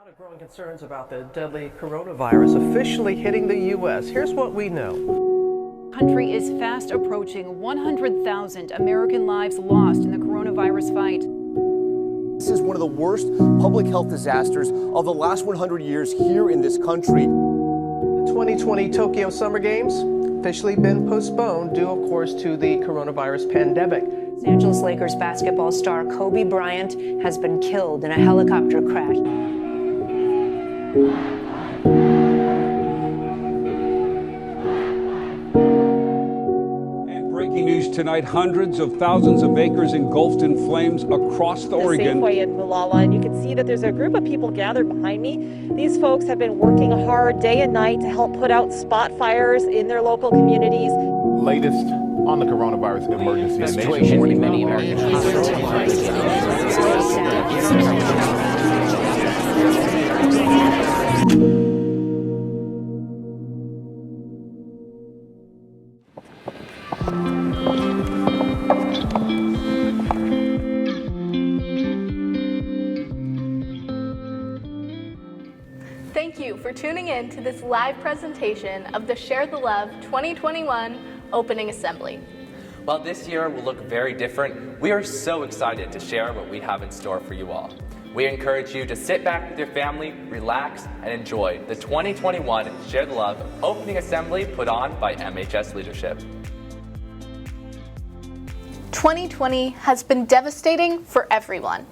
of growing concerns about the deadly coronavirus officially hitting the U.S. Here's what we know. The country is fast approaching 100,000 American lives lost in the coronavirus fight. This is one of the worst public health disasters of the last 100 years here in this country. The 2020 Tokyo Summer Games officially been postponed due, of course, to the coronavirus pandemic. Los Angeles Lakers basketball star Kobe Bryant has been killed in a helicopter crash. And breaking news tonight, hundreds of thousands of acres engulfed in flames across Oregon. Safeway in Molalla, and you can see that there's a group of people gathered behind me. These folks have been working hard day and night to help put out spot fires in their local communities. Latest on the coronavirus emergency Situation in many American Thank you for tuning in to this live presentation of the Share the Love 2021 Opening Assembly. While this year will look very different, we are so excited to share what we have in store for you all. We encourage you to sit back with your family, relax, and enjoy the 2021 Share the Love Opening Assembly put on by MHS Leadership. 2020 has been devastating for everyone.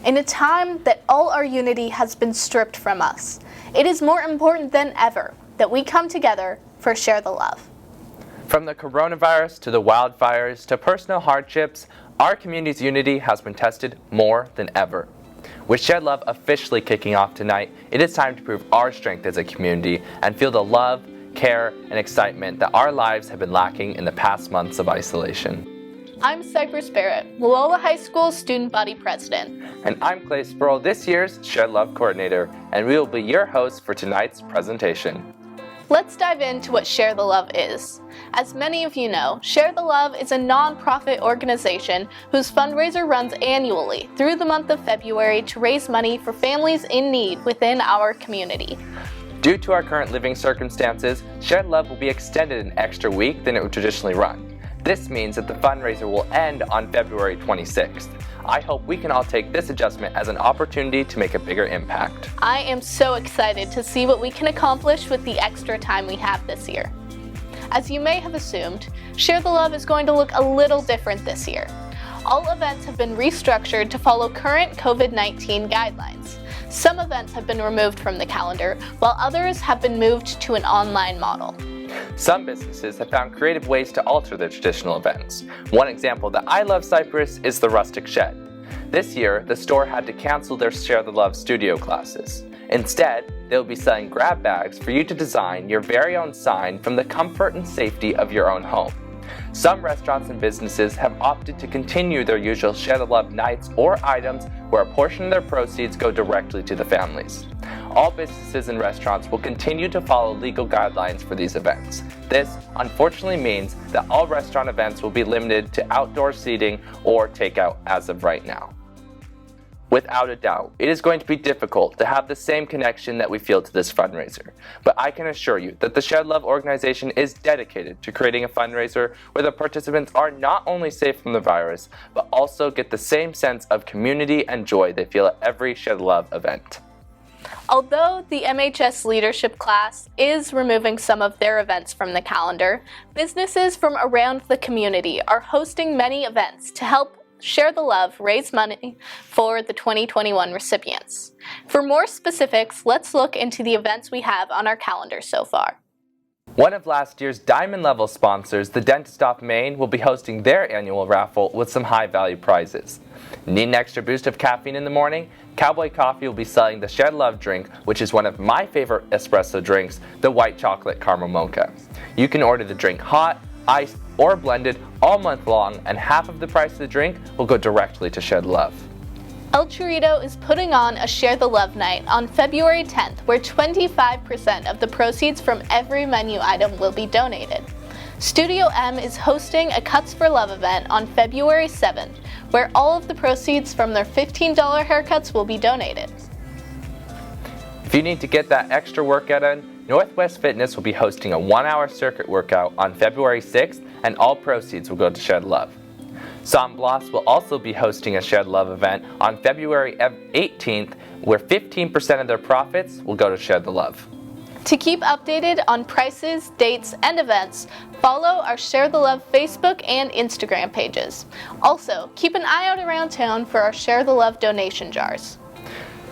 In a time that all our unity has been stripped from us, it is more important than ever that we come together for Share the Love. From the coronavirus to the wildfires to personal hardships, our community's unity has been tested more than ever. With Share Love officially kicking off tonight, it is time to prove our strength as a community and feel the love, care, and excitement that our lives have been lacking in the past months of isolation. I'm Cypress Barrett, Molalla High School Student Body President. And I'm Clay Sproul, this year's Share Love Coordinator, and we will be your hosts for tonight's presentation. Let's dive into what Share the Love is. As many of you know, Share the Love is a non-profit organization whose fundraiser runs annually through the month of February to raise money for families in need within our community. Due to our current living circumstances, Share Love will be extended an extra week than it would traditionally run. This means that the fundraiser will end on February 26th. I hope we can all take this adjustment as an opportunity to make a bigger impact. I am so excited to see what we can accomplish with the extra time we have this year. As you may have assumed, Share the Love is going to look a little different this year. All events have been restructured to follow current COVID-19 guidelines. Some events have been removed from the calendar, while others have been moved to an online model. Some businesses have found creative ways to alter their traditional events. One example that I love, Cypress, is the Rustic Shed. This year, the store had to cancel their Share the Love studio classes. Instead, they'll be selling grab bags for you to design your very own sign from the comfort and safety of your own home. Some restaurants and businesses have opted to continue their usual Share the Love nights or items where a portion of their proceeds go directly to the families. All businesses and restaurants will continue to follow legal guidelines for these events. This, unfortunately, means that all restaurant events will be limited to outdoor seating or takeout as of right now. Without a doubt, it is going to be difficult to have the same connection that we feel to this fundraiser, but I can assure you that the Share Love organization is dedicated to creating a fundraiser where the participants are not only safe from the virus, but also get the same sense of community and joy they feel at every Share the Love event. Although the MHS leadership class is removing some of their events from the calendar, businesses from around the community are hosting many events to help Share the Love raise money for the 2021 recipients. For more specifics, let's look into the events we have on our calendar so far. One of last year's Diamond Level sponsors, the Dentist Off Main, will be hosting their annual raffle with some high-value prizes. Need an extra boost of caffeine in the morning? Cowboy Coffee will be selling the Share Love drink, which is one of my favorite espresso drinks, the White Chocolate Caramel Mocha. You can order the drink hot, iced, or blended all month long, and half of the price of the drink will go directly to Share the Love. El Chorrito is putting on a Share the Love night on February 10th, where 25% of the proceeds from every menu item will be donated. Studio M is hosting a Cuts for Love event on February 7th, where all of the proceeds from their $15 haircuts will be donated. If you need to get that extra workout in, Northwest Fitness will be hosting a 1-hour circuit workout on February 6th, and all proceeds will go to Share the Love. San Blas will also be hosting a Share the Love event on February 18th, where 15% of their profits will go to Share the Love. To keep updated on prices, dates, and events, follow our Share the Love Facebook and Instagram pages. Also, keep an eye out around town for our Share the Love donation jars.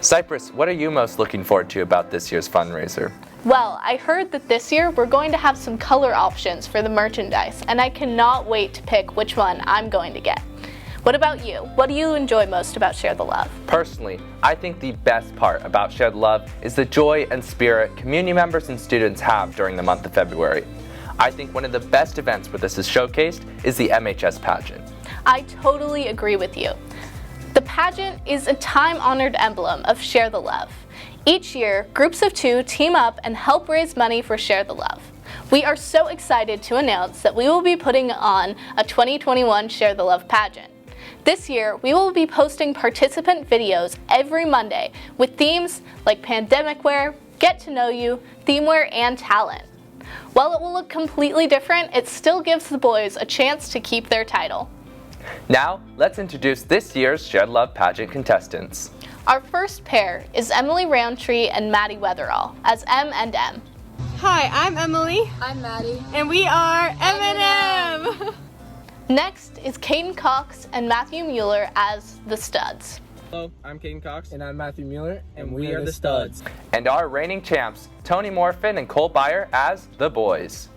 Cypress, what are you most looking forward to about this year's fundraiser? Well, I heard that this year we're going to have some color options for the merchandise, and I cannot wait to pick which one I'm going to get. What about you? What do you enjoy most about Share the Love? Personally, I think the best part about Share the Love is the joy and spirit community members and students have during the month of February. I think one of the best events where this is showcased is the MHS pageant. I totally agree with you. The pageant is a time-honored emblem of Share the Love. Each year, groups of 2 team up and help raise money for Share the Love. We are so excited to announce that we will be putting on a 2021 Share the Love pageant. This year, we will be posting participant videos every Monday with themes like pandemic wear, get to know you, themeware, and talent. While it will look completely different, it still gives the boys a chance to keep their title. Now, let's introduce this year's Share the Love pageant contestants. Our first pair is Emily Roundtree and Maddie Weatherall as M and M. Hi, I'm Emily. I'm Maddie. And we are M&M. Next is Caden Cox and Matthew Mueller as the Studs. Hello, I'm Caden Cox. And I'm Matthew Mueller. And we are the Studs. And our reigning champs, Tony Morfin and Cole Byer as the Boys.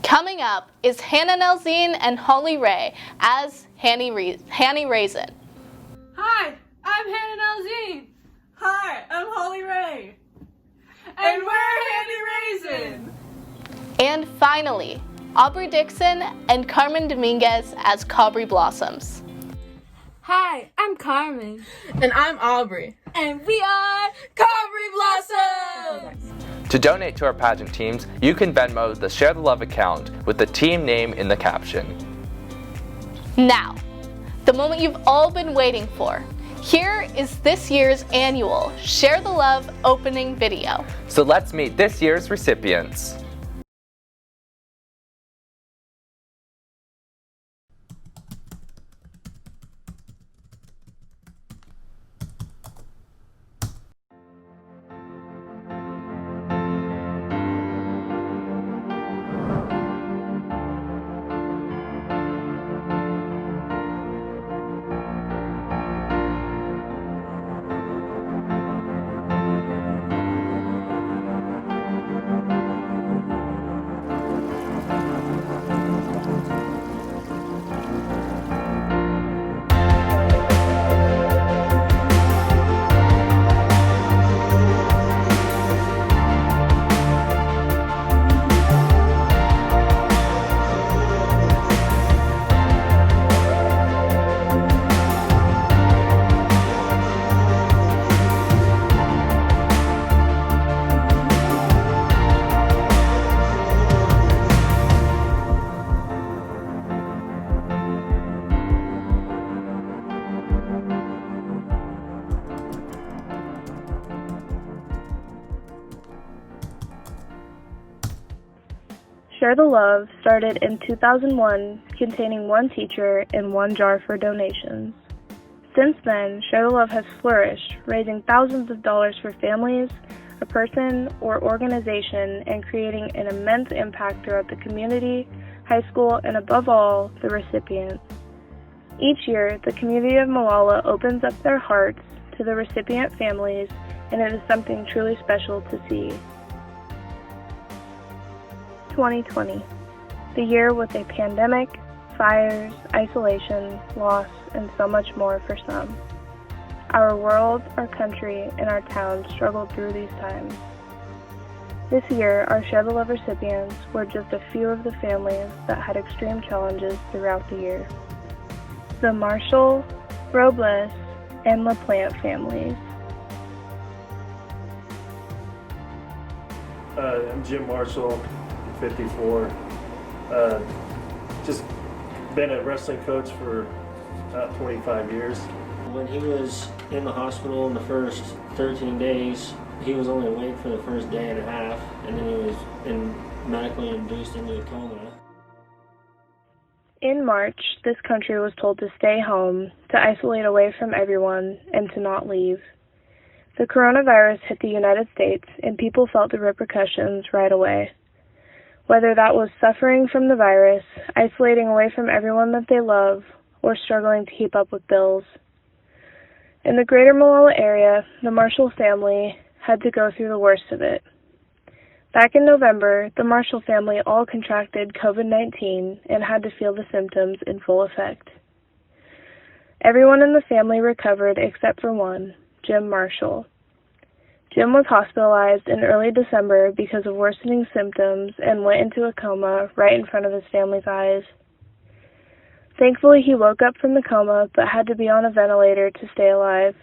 Coming up is Hannah Nelzine and Holly Ray as Hanny Raisin. Hi, I'm Hannah Nelzine. Hi, I'm Holly Ray. And we're Hanny Raisin. And finally, Aubrey Dixon and Carmen Dominguez as Caubrey Blossoms. Hi, I'm Carmen. And I'm Aubrey. And we are Caubrey Blossoms! To donate to our pageant teams, you can Venmo the Share the Love account with the team name in the caption. Now, the moment you've all been waiting for. Here is this year's annual Share the Love opening video. So let's meet this year's recipients. Share the Love started in 2001, containing 1 teacher and 1 jar for donations. Since then, Share the Love has flourished, raising thousands of dollars for families, a person, or organization, and creating an immense impact throughout the community, high school, and above all, the recipients. Each year, the community of Molalla opens up their hearts to the recipient families, and it is something truly special to see. 2020, the year with a pandemic, fires, isolation, loss, and so much more for some. Our world, our country, and our town struggled through these times. This year, our Share the Love recipients were just a few of the families that had extreme challenges throughout the year. The Marshall, Robles, and LaPlante families. I'm Jim Marshall, 54. Just been a wrestling coach for about 25 years. When he was in the hospital in the first 13 days, he was only awake for the first day and a half, and then he was medically induced into a coma. In March, this country was told to stay home, to isolate away from everyone, and to not leave. The coronavirus hit the United States, and people felt the repercussions right away. Whether that was suffering from the virus, isolating away from everyone that they love, or struggling to keep up with bills. In the greater Molalla area, the Marshall family had to go through the worst of it. Back in November, the Marshall family all contracted COVID-19 and had to feel the symptoms in full effect. Everyone in the family recovered except for one, Jim Marshall. Jim was hospitalized in early December because of worsening symptoms and went into a coma right in front of his family's eyes. Thankfully, he woke up from the coma but had to be on a ventilator to stay alive.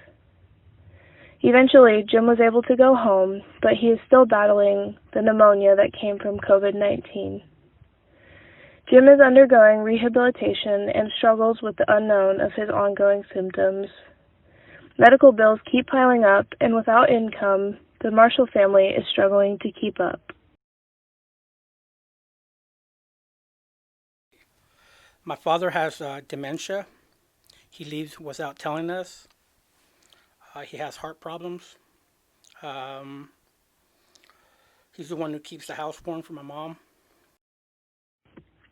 Eventually, Jim was able to go home, but he is still battling the pneumonia that came from COVID-19. Jim is undergoing rehabilitation and struggles with the unknown of his ongoing symptoms. Medical bills keep piling up, and without income, the Marshall family is struggling to keep up. My father has dementia. He leaves without telling us. He has heart problems. He's the one who keeps the house warm for my mom.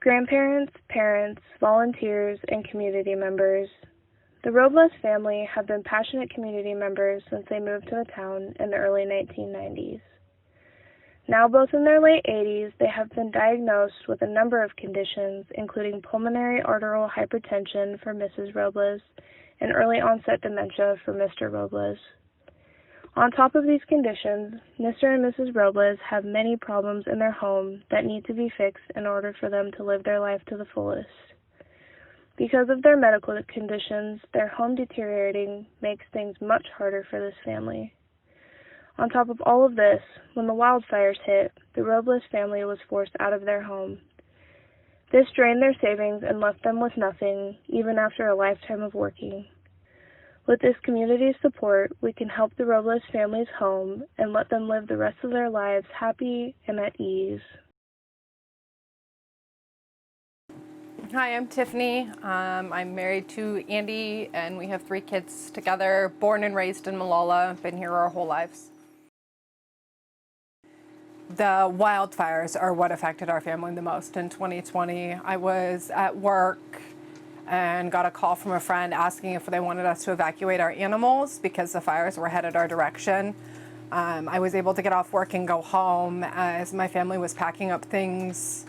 Grandparents, parents, volunteers, and community members. The Robles family have been passionate community members since they moved to the town in the early 1990s. Now both in their late 80s, they have been diagnosed with a number of conditions, including pulmonary arterial hypertension for Mrs. Robles and early onset dementia for Mr. Robles. On top of these conditions, Mr. and Mrs. Robles have many problems in their home that need to be fixed in order for them to live their life to the fullest. Because of their medical conditions, their home deteriorating makes things much harder for this family. On top of all of this, when the wildfires hit, the Robles family was forced out of their home. This drained their savings and left them with nothing, even after a lifetime of working. With this community support, we can help the Robles family's home and let them live the rest of their lives happy and at ease. Hi, I'm Tiffany. I'm married to Andy, and we have 3 kids together, born and raised in Molalla, been here our whole lives. The wildfires are what affected our family the most in 2020. I was at work and got a call from a friend asking if they wanted us to evacuate our animals because the fires were headed our direction. I was able to get off work and go home as my family was packing up things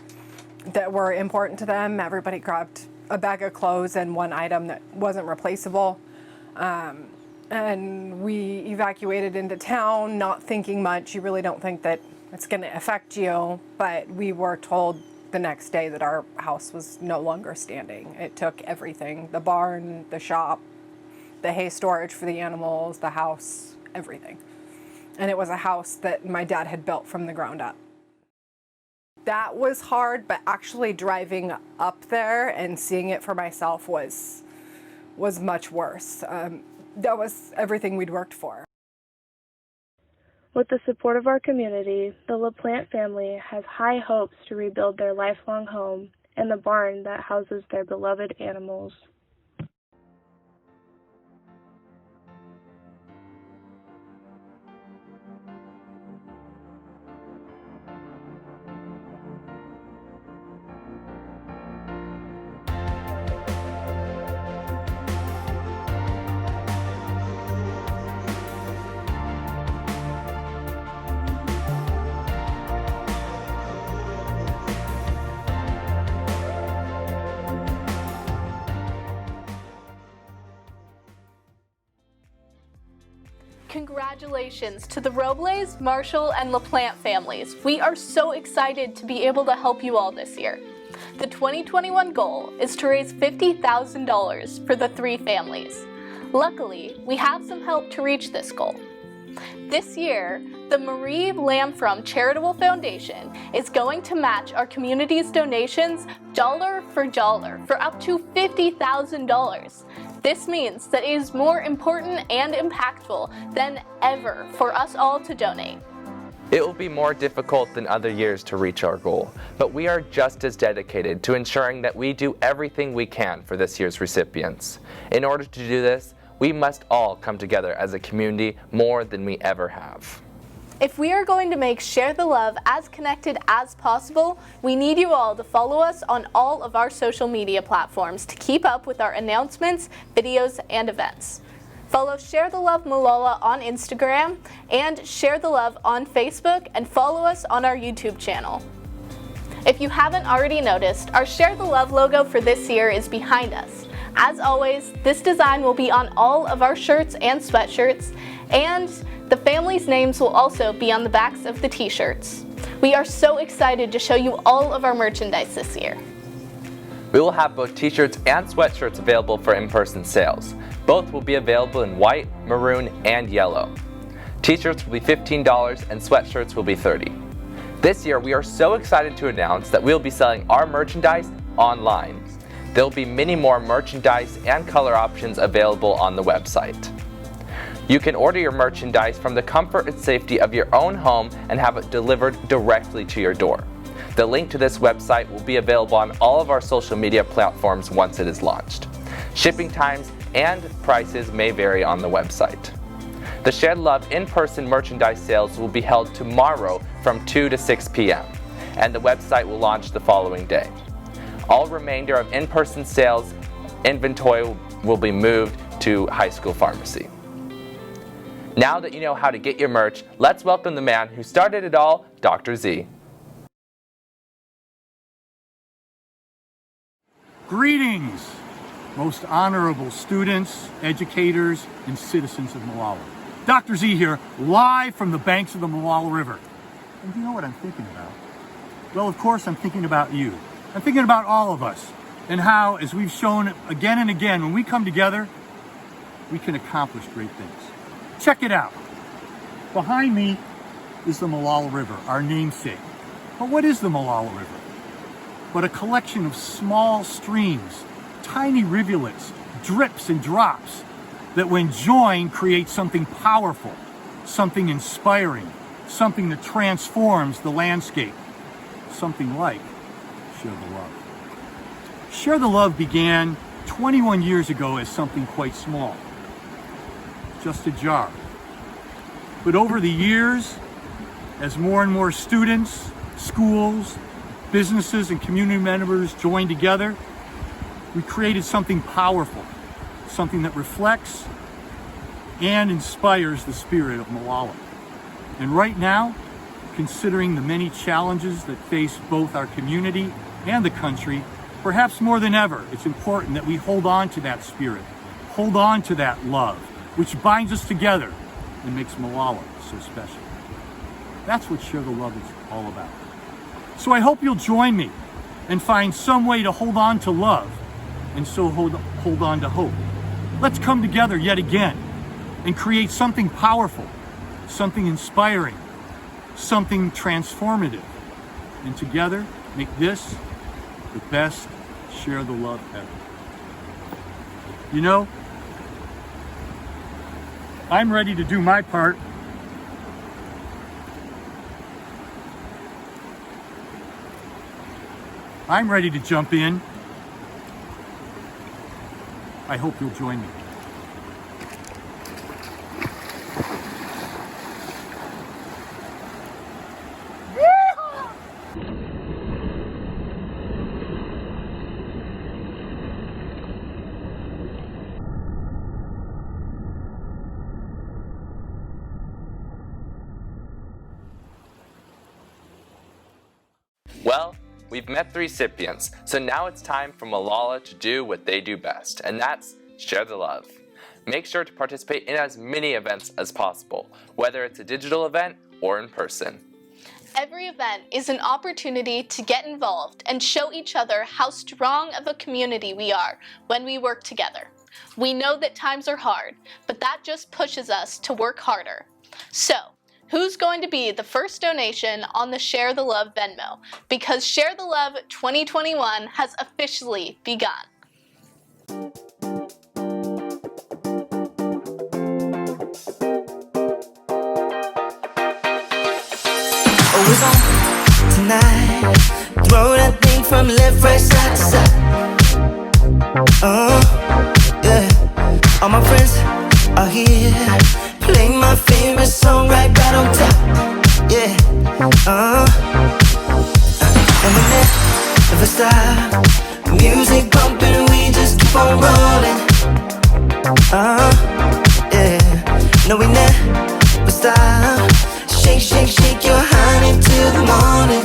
that were important to them. Everybody grabbed a bag of clothes and one item that wasn't replaceable. And we evacuated into town, not thinking much. You really don't think that it's going to affect you, but we were told the next day that our house was no longer standing. It took everything, the barn, the shop, the hay storage for the animals, the house, everything. And it was a house that my dad had built from the ground up. That was hard, but actually driving up there and seeing it for myself was much worse. That was everything we'd worked for. With the support of our community, the LaPlante family has high hopes to rebuild their lifelong home and the barn that houses their beloved animals. Congratulations to the Robles, Marshall, and LaPlante families. We are so excited to be able to help you all this year. The 2021 goal is to raise $50,000 for the 3 families. Luckily, we have some help to reach this goal. This year, the Marie Lamfrom Charitable Foundation is going to match our community's donations dollar for dollar for up to $50,000. This means that it is more important and impactful than ever for us all to donate. It will be more difficult than other years to reach our goal, but we are just as dedicated to ensuring that we do everything we can for this year's recipients. In order to do this, we must all come together as a community more than we ever have. If we are going to make Share the Love as connected as possible, we need you all to follow us on all of our social media platforms to keep up with our announcements, videos, and events. Follow Share the Love Molalla on Instagram and Share the Love on Facebook, and follow us on our YouTube channel. If you haven't already noticed, our Share the Love logo for this year is behind us. As always, this design will be on all of our shirts and sweatshirts, and the families' names will also be on the backs of the t-shirts. We are so excited to show you all of our merchandise this year. We will have both t-shirts and sweatshirts available for in-person sales. Both will be available in white, maroon, and yellow. T-shirts will be $15 and sweatshirts will be $30. This year, we are so excited to announce that we will be selling our merchandise online. There will be many more merchandise and color options available on the website. You can order your merchandise from the comfort and safety of your own home and have it delivered directly to your door. The link to this website will be available on all of our social media platforms once it is launched. Shipping times and prices may vary on the website. The Share the Love in-person merchandise sales will be held tomorrow from 2 to 6 p.m. and the website will launch the following day. All remainder of in-person sales inventory will be moved to High School Pharmacy. Now that you know how to get your merch, let's welcome the man who started it all, Dr. Z. Greetings, most honorable students, educators, and citizens of Molalla. Dr. Z here, live from the banks of the Molalla River. And you know what I'm thinking about? Well, of course, I'm thinking about you. I'm thinking about all of us and how, as we've shown again and again, when we come together, we can accomplish great things. Check it out. Behind me is the Molalla River, our namesake. But what is the Molalla River? But a collection of small streams, tiny rivulets, drips and drops that when joined create something powerful, something inspiring, something that transforms the landscape, something like Share the Love. Share the Love began 21 years ago as something quite small, just a jar. But over the years, as more and more students, schools, businesses, and community members joined together, we created something powerful, something that reflects and inspires the spirit of Molalla. And right now, considering the many challenges that face both our community and the country, perhaps more than ever, it's important that we hold on to that spirit, hold on to that love, which binds us together and makes Molalla so special. That's what Share the Love is all about. So I hope you'll join me and find some way to hold on to love and so hold on to hope. Let's come together yet again and create something powerful, something inspiring, something transformative, and together make this the best Share the Love ever. You know, I'm ready to do my part. I'm ready to jump in. I hope you'll join me. Well, we've met the recipients, so now it's time for Molalla to do what they do best, and that's share the love. Make sure to participate in as many events as possible, whether it's a digital event or in person. Every event is an opportunity to get involved and show each other how strong of a community we are when we work together. We know that times are hard, but that just pushes us to work harder. So, who's going to be the first donation on the Share the Love Venmo? Because Share the Love 2021 has officially begun. Always on tonight. Throw that thing from left, right, side to side. Yeah. All my friends are here. Play my favorite song right on top. Yeah. And we never stop. Music bumping, we just keep on rolling. Yeah. No, we never stop. Shake, shake, shake your honey till the morning.